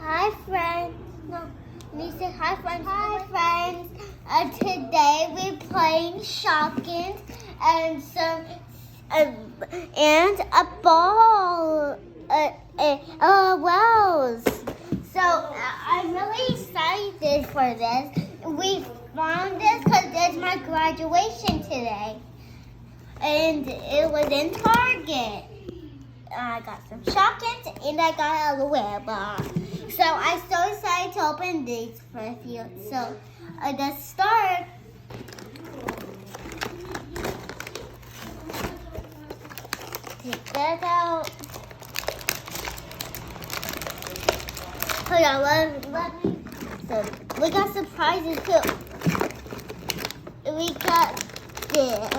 Hi, friends. No, you say hi, friends. Hi, friends. Today we're playing Shopkins and and a ball. Wells. So I'm really excited for this. We found this because it's my graduation today, and it was in Target. I got some Shopkins and I got a web. So I'm so excited to open these for you. So let's start. Take that out. Hold on, let me. So we got surprises too. We got this.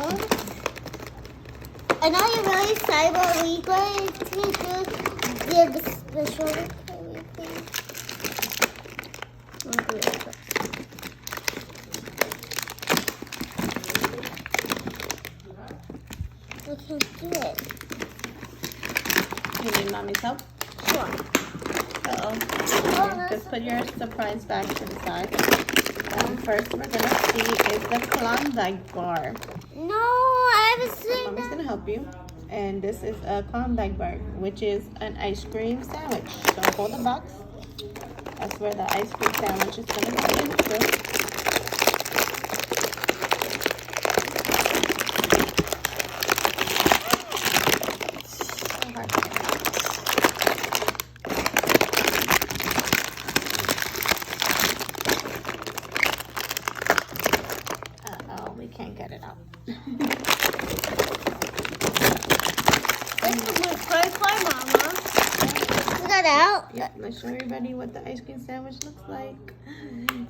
I know you're really excited, but we're going to give the special everything. We can do it. You need mommy's help? Sure. Uh-oh. Okay, just put your surprise bag to the side. First we're going to see is the Klondike bar. No, I haven't seen Mommy's that. going to help you. And this is a Klondike bar, which is an ice cream sandwich. So hold the box. That's where the ice cream sandwich is going to go into. Uh-oh, we can't get it out. This is my first one, Mama. Put that out. Yep, let's show everybody what the ice cream sandwich looks like.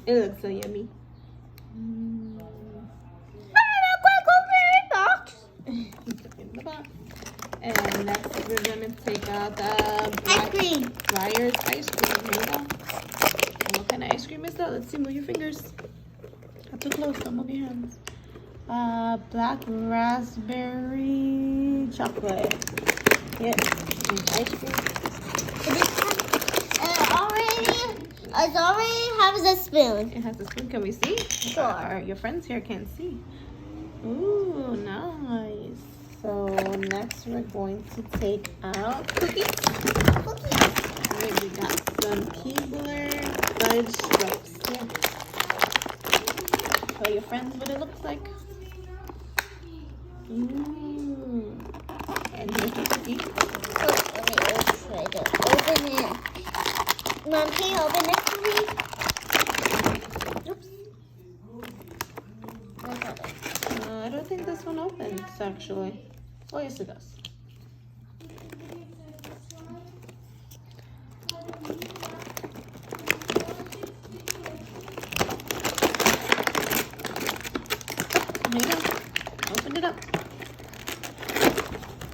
It looks so yummy. In the box. And next we're gonna take out the Ice cream. Breyer's ice cream. Here we go. And what kind of ice cream is that? Let's see. Move your fingers. Not too close. Don't move your hands. Black raspberry chocolate. Yep. Ice cream. It already has a spoon. It has a spoon. Can we see? Sure. Your friends here can't see. Ooh, nice. So next we're going to take out cookies. Alright, we got some Keebler fudge stripes. Yeah. Show your friends what it looks like. Ooh. And here's the cookie. Let me try to open it. Mom, can you open this for me? Oops. I don't think this one opens actually. Oh yes it does. Here you go. Open it up.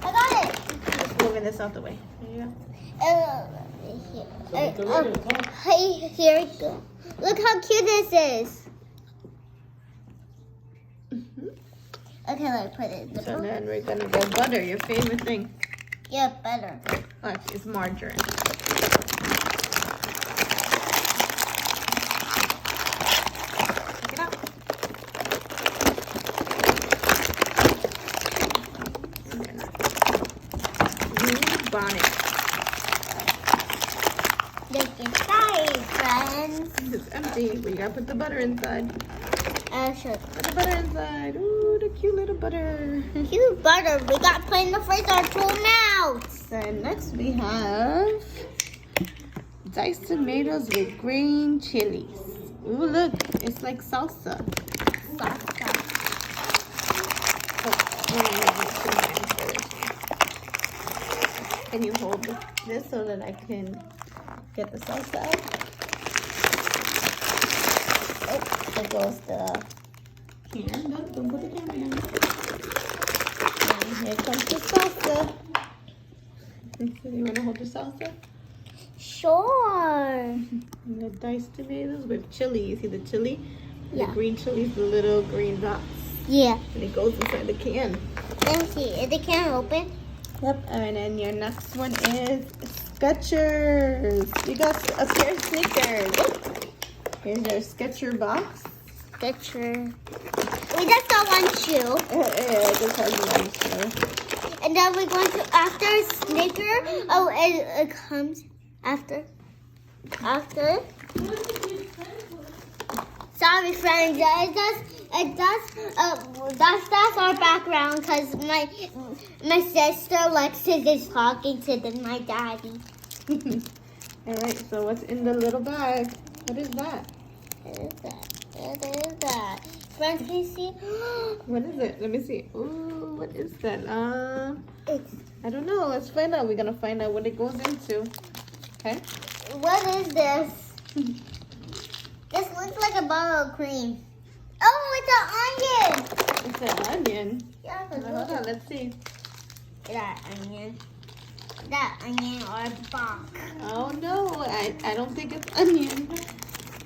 I got it. Just moving this out the way. There you go. Here we go. Look how cute this is. Okay, let's put it in the So bowl. then we're gonna go butter, your favorite thing. Yeah, better. It's margarine. Check it out. Blue bonnet. Look inside, friends. It's empty, but you gotta put the butter inside. Sure. Put the butter inside. Ooh, the cute little butter. Cute butter. We got to put in the freezer to melt. And next we have diced tomatoes with green chilies. Ooh, look, it's like salsa. Can you hold this so that I can get the salsa out? Oh, there goes the... Here, no, don't put the camera down. And here comes the salsa. So you want to hold the salsa? Sure. And the diced tomatoes with chili. You see the chili? Yeah. The green chilies, the little green dots. Yeah. And it goes inside the can. Let me see. Is the can open? Yep. And then your next one is Skechers. We got a pair of sneakers. Look. Here's our Sketcher box. Sketcher. We just got one shoe. Yeah, it just has one shoe. And then we're going to, after sneaker, oh, it comes after. Sorry, friends. That's our background because my sister Lexus is talking to my daddy. All right. So what's in the little bag? What is that? What is that? Friends, can you see? What is it? Let me see. Ooh, what is that? It's. I don't know. Let's find out. We're gonna find out what it goes into. Okay. What is this? This looks like a bottle of cream. Oh, it's an onion. It's an onion. Yeah, Hold on. Let's see. that onion or bok. Oh no, I don't think it's onion.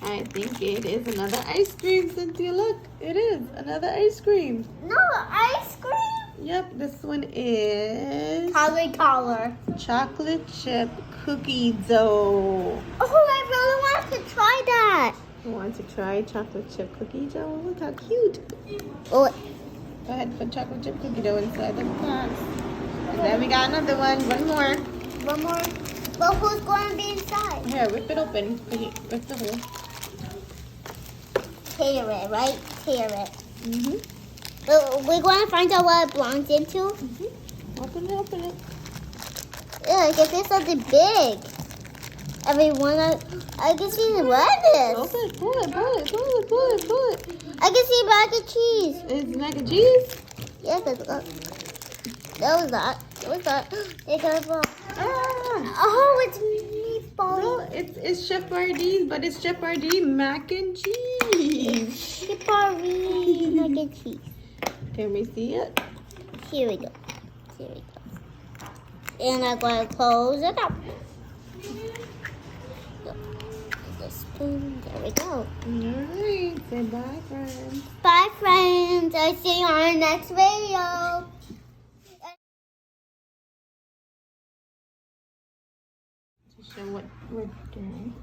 I think it is another ice cream, Cynthia. Look, it is another ice cream. No, ice cream. Yep, this one is Color. chocolate chip cookie dough. Oh, I really want to try that. You want to try chocolate chip cookie dough? Look how cute. Oh, Go ahead, put chocolate chip cookie dough inside the box. And then we got another one more. one more. Well, who's going to be inside? Here, rip it open. Rip the hole. Tear it, right? Tear it. Mm-hmm. We're going to find out what it belongs into. Open it. Yeah, I guess it's something big. Everyone, I can see the lettuce. Open it, pull it. I can see mac and cheese. It's mac and cheese? Yeah, that was that. They got a ball. Ah! Oh, it's meatball. No, it's Chef Boyardee, but it's Chef Boyardee mac and cheese. Meatball mac and cheese. Can we see it? Here we go. And I'm going to close it up. The spoon. There we go. Alright, say bye, friends. Bye, friends. I'll see you on our next video. To show what we're doing.